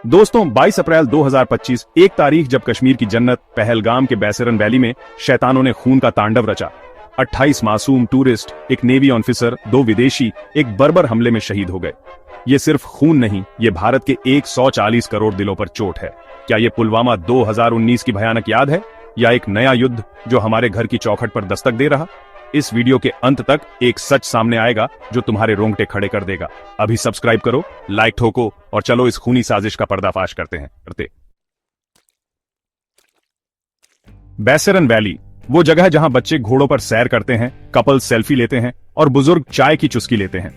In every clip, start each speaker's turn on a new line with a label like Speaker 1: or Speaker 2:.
Speaker 1: दोस्तों 22 अप्रैल 2025 एक तारीख जब कश्मीर की जन्नत पहलगाम के बैसरन वैली में शैतानों ने खून का तांडव रचा। 28 मासूम टूरिस्ट, एक नेवी ऑफिसर, 2 विदेशी एक बर्बर हमले में शहीद हो गए। ये सिर्फ खून नहीं, ये भारत के 140 करोड़ दिलों पर चोट है। क्या ये पुलवामा 2019 की भयानक याद है या एक नया युद्ध जो हमारे घर की चौखट पर दस्तक दे रहा? इस वीडियो के अंत तक एक सच सामने आएगा जो तुम्हारे रोंगटे खड़े कर देगा। अभी सब्सक्राइब करो, लाइक ठोको और चलो इस खूनी साजिश का पर्दाफाश करते हैं। बैसरन वैली वो जगह है जहां बच्चे घोड़ों पर सैर करते हैं, कपल सेल्फी लेते हैं और बुजुर्ग चाय की चुस्की लेते हैं।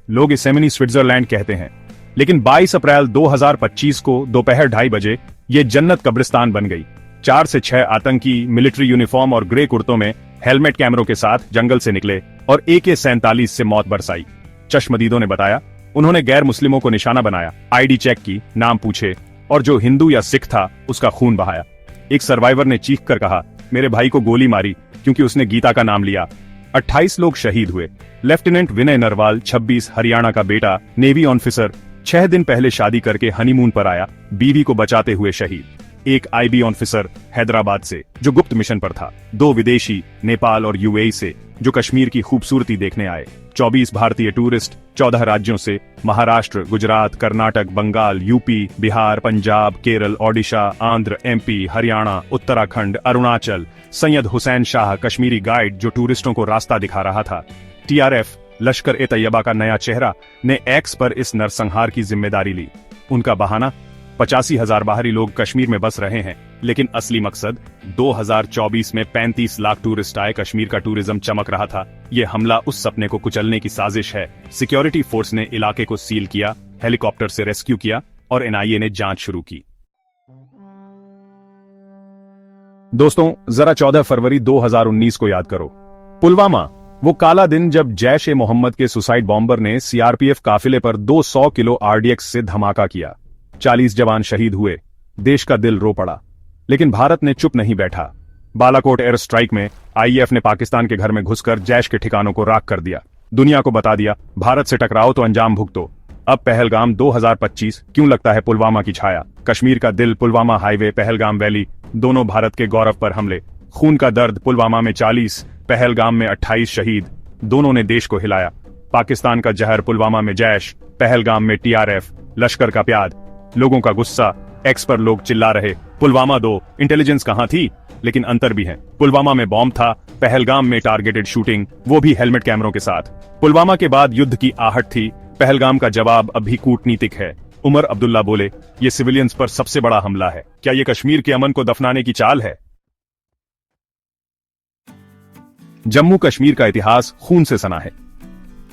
Speaker 1: लोग इसे मिनी स्विट्जरलैंड कहते हैं, लेकिन 22 अप्रैल 2025 को दोपहर 2:30 बजे ये जन्नत कब्रिस्तान बन गई। 4 से 6 आतंकी मिलिट्री यूनिफॉर्म और ग्रे कुर्तों में हेलमेट कैमरों के साथ जंगल से निकले और AK-47 से मौत बरसाई। चश्मदीदों ने बताया उन्होंने गैर मुस्लिमों को निशाना बनाया, ID चेक की, नाम पूछे और जो हिंदू या सिख था उसका खून बहाया। एक सर्वाइवर ने चीख कर कहा, मेरे भाई को गोली मारी क्योंकि उसने गीता का नाम लिया। 28 लोग शहीद हुए। लेफ्टिनेंट विनय नरवाल 26 हरियाणा का बेटा, नेवी ऑफिसर, 6 दिन पहले शादी करके हनीमून पर आया, बीवी को बचाते हुए शहीद। एक IB ऑफिसर हैदराबाद से जो गुप्त मिशन पर था। 2 विदेशी नेपाल और UAE से जो कश्मीर की खूबसूरती देखने आए। 24 भारतीय टूरिस्ट 14 राज्यों से, Maharashtra, Gujarat, Karnataka, Bengal, UP, Bihar, Punjab, Kerala, Odisha, Andhra, MP, Haryana, Uttarakhand, Arunachal. Syed Hussain Shah Kashmiri guide जो टूरिस्टों को रास्ता दिखा रहा था। TRF लश्कर-ए-तैयबा का नया चेहरा ने X पर इस नरसंहार की जिम्मेदारी ली। उनका बहाना 85,000 बाहरी लोग कश्मीर में बस रहे हैं, लेकिन असली मकसद 2024 में 35 लाख टूरिस्ट आए, कश्मीर का टूरिज्म चमक रहा था। यह हमला उस सपने को कुचलने की साजिश है। सिक्योरिटी फोर्स ने इलाके को सील किया, हेलीकॉप्टर से रेस्क्यू किया और NIA ने जांच शुरू की। दोस्तों जरा 14 फरवरी 2019 को याद करो। पुलवामा, वो काला दिन जब जैश-ए-मोहम्मद के सुसाइड बॉम्बर ने CRPF काफिले पर 200 किलो RDX से धमाका किया। 40 जवान शहीद हुए। देश का दिल रो पड़ा, लेकिन भारत ने चुप नहीं बैठा। बालाकोट एयर स्ट्राइक में IAF ने पाकिस्तान के घर में घुसकर जैश के ठिकानों को राख कर दिया। दुनिया को बता दिया, भारत से टकराओ तो अंजाम भुगतो। अब पहलगाम 2025 क्यों लगता है पुलवामा की छाया? कश्मीर का दिल, पुलवामा हाईवे, पहलगाम वैली, दोनों भारत के गौरव पर हमले। खून का दर्द, पुलवामा में 40, पहलगाम में 28 शहीद, दोनों ने देश को हिलाया। पाकिस्तान का जहर, पुलवामा में जैश, पहलगाम में TRF, लश्कर का प्याद। लोगों का गुस्सा, X पर लोग चिल्ला रहे, पुलवामा 2, इंटेलिजेंस कहां थी? लेकिन अंतर भी है। पुलवामा में बॉम्ब था, पहलगाम में टारगेटेड शूटिंग, वो भी हेलमेट कैमरों के साथ। पुलवामा के बाद युद्ध की आहट थी, पहलगाम का जवाब अभी कूटनीतिक है। उमर अब्दुल्ला बोले, ये सिविलियंस पर सबसे बड़ा हमला है। क्या ये कश्मीर के अमन को दफनाने की चाल है? जम्मू कश्मीर का इतिहास खून से सना है।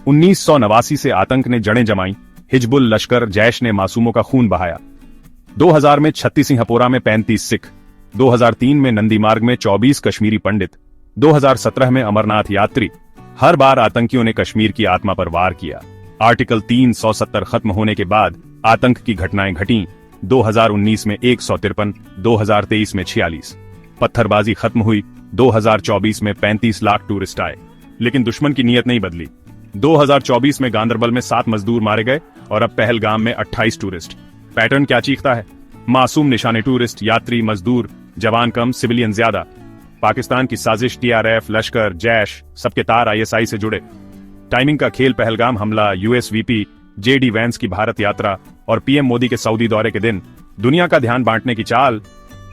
Speaker 1: 1989 से आतंक ने जड़ें जमाई, हिजबुल, लश्कर, जैश ने मासूमों का खून बहाया। 2000 में छत्तीसिंहपुरा में 35 सिख, 2003 में नंदी मार्ग में 24 कश्मीरी पंडित, 2017 में अमरनाथ यात्री। हर बार आतंकियों ने कश्मीर की आत्मा पर वार किया। आर्टिकल 370 खत्म होने के बाद आतंक की घटनाएं घटीं। 2019 में 153, 2023 में 46। पत्थरबाजी खत्म हुई, 2024 में 35 लाख टूरिस्ट आए, लेकिन दुश्मन की नीयत नहीं बदली। 2024 में गांदरबल में 7 मजदूर मारे गए और अब पहलगाम में 28 टूरिस्ट। पैटर्न क्या चीखता है? मासूम निशाने टूरिस्ट, यात्री, मजदूर, जवान कम, सिविलियन ज्यादा। पाकिस्तान की साजिश, TRF, लश्कर, जैश, सबके तार ISI से जुड़े। टाइमिंग का खेल, पहलगाम हमला, US VP JD वैंस की भारत यात्रा और PM मोदी के सऊदी दौरे के दिन। दुनिया का ध्यान बांटने की चाल।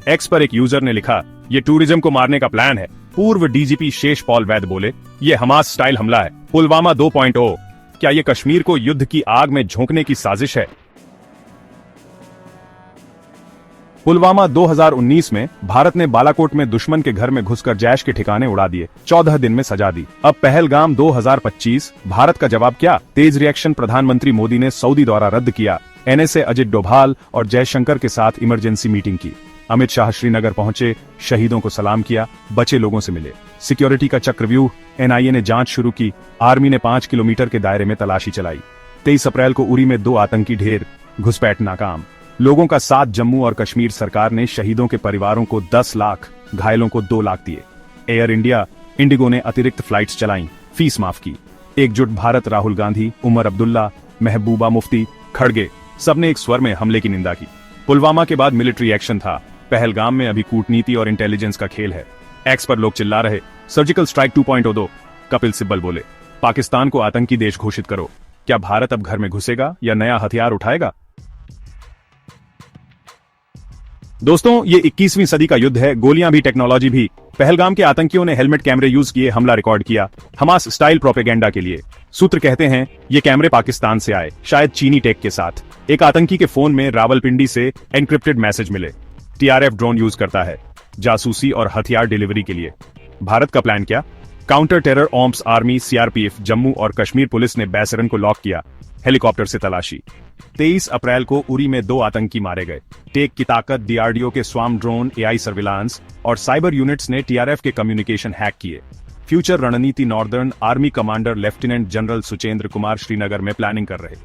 Speaker 1: X पर एक यूजर ने लिखा, ये टूरिज्म को मारने का प्लान है। पूर्व DGP शेष पॉल वैद बोले, ये हमास स्टाइल हमला है, पुलवामा 2.0। क्या ये कश्मीर को युद्ध की आग में झोंकने की साजिश है? पुलवामा 2019 में भारत ने बालाकोट में दुश्मन के घर में घुसकर जैश के ठिकाने उड़ा दिए, 14 दिन में सजा दी। अब पहलगाम 2025, भारत का जवाब क्या? तेज रिएक्शन, प्रधानमंत्री मोदी ने सऊदी दौरा रद्द किया। NSA अजित डोभाल और जयशंकर के साथ इमरजेंसी मीटिंग की। अमित शाह श्रीनगर पहुंचे, शहीदों को सलाम किया, बचे लोगों से मिले। सिक्योरिटी का चक्रव्यूह, NIA ने जांच शुरू की, आर्मी ने 5 किलोमीटर के दायरे में तलाशी चलाई। 23 अप्रैल को उरी में 2 आतंकी ढेर, घुसपैठ नाकाम। लोगों का साथ, जम्मू और कश्मीर सरकार ने शहीदों के परिवारों को 10 लाख, घायलों को 2 लाख दिए। एयर इंडिया, इंडिगो ने अतिरिक्त फ्लाइट्स चलाई, फीस माफ की। एकजुट भारत, राहुल गांधी, उमर अब्दुल्ला, महबूबा मुफ्ती, खड़गे, सबने एक स्वर में हमले की निंदा की। पुलवामा के बाद मिलिट्री एक्शन था, पहलगाम में अभी कूटनीति और इंटेलिजेंस का खेल है। एक्स पर लोग चिल्ला रहे, सर्जिकल स्ट्राइक 2.0 दो। कपिल सिब्बल बोले, पाकिस्तान को आतंकी देश घोषित करो। क्या भारत अब घर में घुसेगा या नया हथियार उठाएगा? दोस्तों, ये 21वीं सदी का युद्ध है, गोलियां भी टेक्नोलॉजी भी। पहलगाम के आतंकियों ने हेलमेट कैमरे यूज किए हमला रिकॉर्ड किया, हमास स्टाइल प्रोपेगेंडा के लिए। सूत्र कहते हैं ये कैमरे पाकिस्तान से आए, शायद चीनी टेक के साथ। एक आतंकी के फोन में रावलपिंडी से एनक्रिप्टेड मैसेज मिले। टीआरएफ ड्रोन यूज करता है जासूसी और हथियार डिलीवरी के लिए। भारत का प्लान क्या? Counter terror ops army, CRPF, Jammu और कश्मीर पुलिस ने बैसरन को लॉक किया, हेलीकॉप्टर से तलाशी। 23 अप्रैल को उरी में 2 आतंकी मारे गए। टेक की ताकत, डीआरडीओ के स्वाम ड्रोन, एआई सर्विलांस और साइबर यूनिट्स ने टीआरएफ के कम्युनिकेशन हैक किए। फ्यूचर रणनीति northern army commander lieutenant general Suchendra Kumar Srinagar में प्लानिंग कर रहे।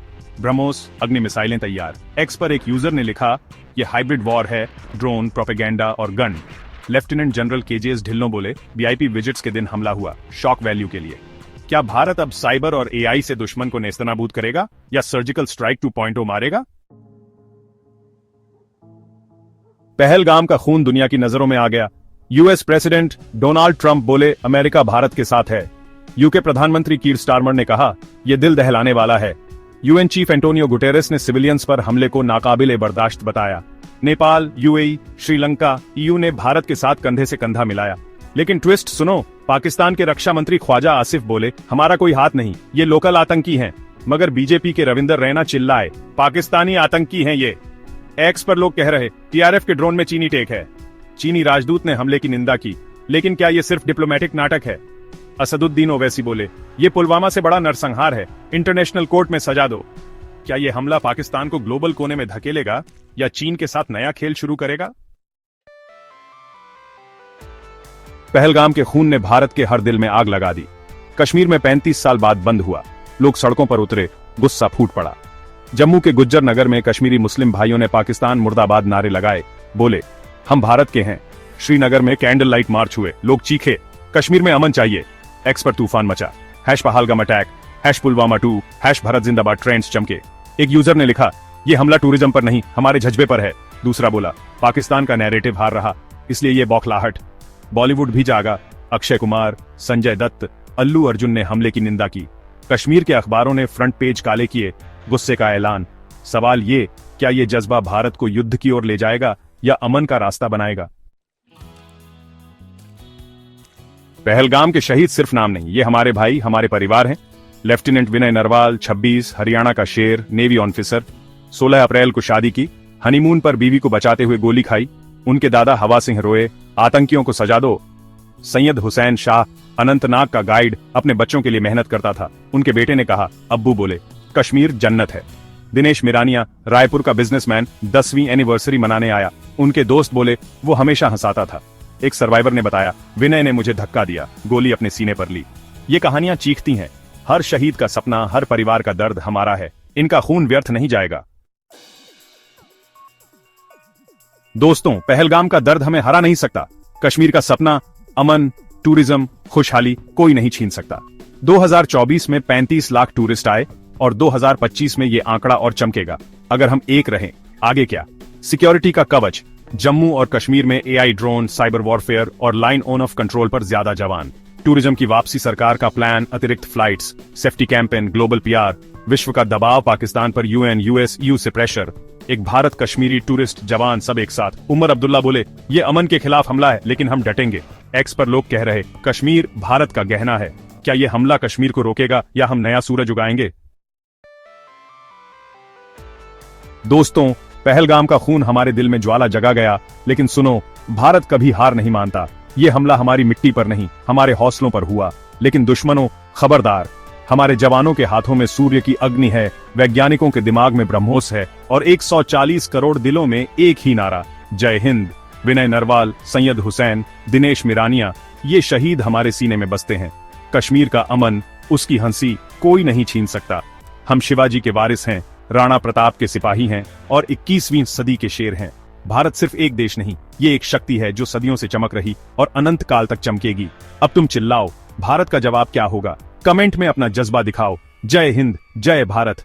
Speaker 1: ब्रह्मोस अग्नि मिसाइलें तैयार। एक्स पर एक यूजर ने लिखा, यह हाइब्रिड वॉर है, ड्रोन, प्रोपेगेंडा और gun. Lieutenant general KJS Dhillon बोले, वीआईपी विजिट्स के दिन हमला हुआ, शॉक वैल्यू के लिए। क्या भारत अब साइबर और एआई से दुश्मन को नेस्तनाबूद करेगा या सर्जिकल स्ट्राइक 2.0 मारेगा? पहलगाम का खून दुनिया की नजरों में आ गया। यूएस प्रेसिडेंट डोनाल्ड ट्रंप बोले, अमेरिका भारत के साथ है। यूके प्रधानमंत्री कीर स्टारमर ने कहा, यह दिल दहलाने वाला है। यूएन चीफ एंटोनियो गुटेरेस ने सिविलियंस पर हमले को नाकाबिले बर्दाश्त बताया। नेपाल, यूएई, श्रीलंका, ईयू ने भारत के साथ कंधे से कंधा मिलाया। लेकिन ट्विस्ट सुनो, पाकिस्तान के रक्षा मंत्री ख्वाजा आसिफ बोले, हमारा कोई हाथ नहीं, ये लोकल आतंकी हैं। मगर बीजेपी के रविंदर रैना चिल्लाए, पाकिस्तानी आतंकी हैं ये। एक्स पर लोग कह रहे, टीआरएफ के ड्रोन में चीनी टेक है। चीनी राजदूत ने हमले की निंदा की, लेकिन क्या ये सिर्फ डिप्लोमेटिक नाटक है? असदुद्दीन ओवैसी बोले, ये पुलवामा से बड़ा नरसंहार है, इंटरनेशनल कोर्ट में सजा दो। क्या ये हमला पाकिस्तान को ग्लोबल कोने में धकेलेगा या चीन के साथ नया खेल शुरू करेगा? पहलगाम के खून ने भारत के हर दिल में आग लगा दी। कश्मीर में 35 साल बाद बंद हुआ, लोग सड़कों पर उतरे, गुस्सा फूट पड़ा। जम्मू के गुज्जर नगर में कश्मीरी मुस्लिम भाइयों ने पाकिस्तान मुर्दाबाद नारे लगाए, बोले, हम भारत के हैं। श्रीनगर में कैंडल लाइट मार्च हुए, लोग चीखे, कश्मीर में अमन चाहिए। एक्स पर तूफान मचा, पहलगाम अटैक, पुलवामा 2, भारत जिंदाबाद ट्रेंड्स चमके। एक यूजर ने लिखा, ये हमला टूरिज्म पर नहीं, हमारे जज्बे पर है। दूसरा बोला, पाकिस्तान का नैरेटिव हार रहा, इसलिए ये बौखलाहट। बॉलीवुड भी जागा, अक्षय कुमार, संजय दत्त, अल्लू अर्जुन ने हमले की निंदा की। कश्मीर के अखबारों ने फ्रंट पेज काले किए, गुस्से का ऐलान। सवाल ये, क्या ये जज्बा भारत को युद्ध की ओर ले जाएगा या अमन का रास्ता बनाएगा? पहलगाम के शहीद सिर्फ नाम नहीं, ये हमारे भाई, हमारे परिवार हैं। लेफ्टिनेंट विनय नरवाल, 26, हरियाणा का शेर, नेवी ऑफिसर। 16 अप्रैल को शादी की, हनीमून पर बीवी को बचाते हुए गोली खाई। उनके दादा हवा सिंह रोए, आतंकियों को सजा दो। सैयद हुसैन शाह, अनंतनाग का गाइड, अपने बच्चों के लिए मेहनत करता था। उनके बेटे ने कहा, अब्बू बोले, कश्मीर जन्नत है। दिनेश मिरानिया, रायपुर का बिजनेसमैन, 10वीं एनिवर्सरी मनाने आया। उनके दोस्त बोले, वो हमेशा हंसाता था। एक सर्वाइवर ने बताया, विनय ने मुझे धक्का दिया, गोली अपने सीने पर ली। ये कहानियां चीखती हैं, हर शहीद का सपना, हर परिवार का दर्द हमारा है। इनका खून व्यर्थ नहीं जाएगा। दोस्तों, पहलगाम का दर्द हमें हरा नहीं सकता। कश्मीर का सपना, अमन, टूरिज्म, खुशहाली कोई नहीं छीन सकता। 2024 में 35 लाख टूरिस्ट आए और 2025 में ये आंकड़ा और चमकेगा। अगर हम एक रहें, आगे क्या? सिक्योरिटी का कवच, जम्मू और कश्मीर में एआई ड्रोन, साइबर वॉरफेयर और लाइन ऑन ऑफ कंट्रोल पर ज्यादा जवान। टूरिज्म की वापसी, सरकार का प्लान, अतिरिक्त flights, safety campaign, global PR, विश्व का दबाव पाकिस्तान पर, यूएन, यूएस, ईयू से प्रेशर। एक भारत, कश्मीरी, टूरिस्ट, जवान सब एक साथ। उमर अब्दुल्ला बोले, ये अमन के खिलाफ हमला है, लेकिन हम डटेंगे। एक्स पर लोग कह रहे, कश्मीर भारत का गहना है। क्या ये हमला कश्मीर को रोकेगा या हम नया सूरज उगाएंगे? दोस्तों, पहलगाम का खून हमारे दिल में ज्वाला जगा गया, लेकिन सुनो, भारत कभी हार नहीं मानता। ये हमला हमारी मिट्टी पर नहीं, हमारे हौसलों पर हुआ। लेकिन दुश्मनों, खबरदार, हमारे जवानों के हाथों में सूर्य की अग्नि है, वैज्ञानिकों के दिमाग में ब्रह्मोस है और 140 करोड़ दिलों में एक ही नारा, जय हिंद। विनय नरवाल, सैयद हुसैन, दिनेश मिरानिया, ये शहीद हमारे सीने में बसते हैं। कश्मीर का अमन, उसकी हंसी कोई नहीं छीन सकता। हम शिवाजी के वारिस हैं, राणा प्रताप के सिपाही हैं और 21वीं सदी के शेर हैं। भारत सिर्फ एक देश नहीं, ये एक शक्ति है जो सदियों से चमक रही और अनंत काल तक चमकेगी। अब तुम चिल्लाओ, भारत का जवाब क्या होगा? कमेंट में अपना जज्बा दिखाओ। जय हिंद, जय भारत।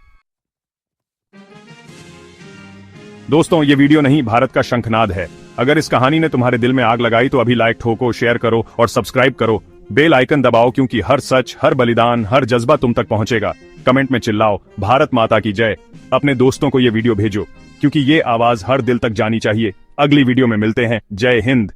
Speaker 1: दोस्तों, ये वीडियो नहीं, भारत का शंखनाद है। अगर इस कहानी ने तुम्हारे दिल में आग लगाई तो अभी लाइक ठोको, शेयर करो और सब्सक्राइब करो। बेल आइकन दबाओ, क्योंकि हर सच, हर बलिदान, हर जज्बा तुम तक पहुंचेगा। कमेंट में चिल्लाओ, भारत माता की जय। अपने दोस्तों को ये वीडियो भेजो, क्योंकि ये आवाज हर दिल तक जानी चाहिए। अगली वीडियो में मिलते हैं। जय हिंद।